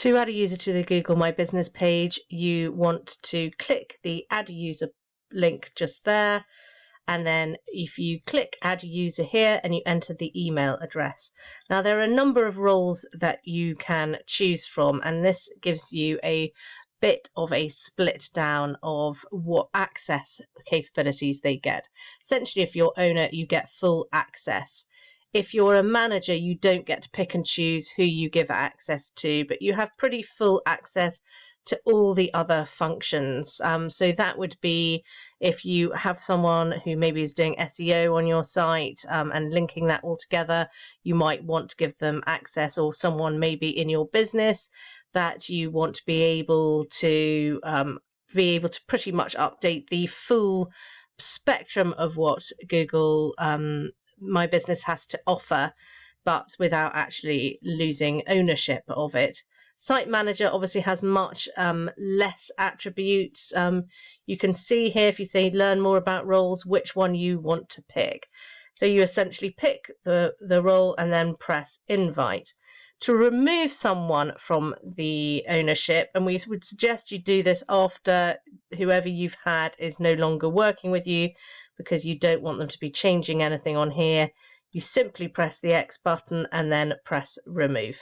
To add a user to the Google My Business page, you want to click the Add User link just there. And then if you click Add User here and you enter the email address. Now there are a number of roles that you can choose from, and this gives you a bit of a split down of what access capabilities they get. Essentially, if you're owner, you get full access. If you're a manager, you don't get to pick and choose who you give access to, but you have pretty full access to all the other functions. So that would be if you have someone who maybe is doing SEO on your site and linking that all together, you might want to give them access, or someone maybe in your business that you want to be able to pretty much update the full spectrum of what Google My Business has to offer, but without actually losing ownership of it. Site Manager obviously has much less attributes. You can see here, if you say learn more about roles, which one you want to pick. So you essentially pick the role and then press invite. To remove someone from the ownership, and we would suggest you do this after whoever you've had is no longer working with you, because you don't want them to be changing anything on here, you simply press the X button and then press remove.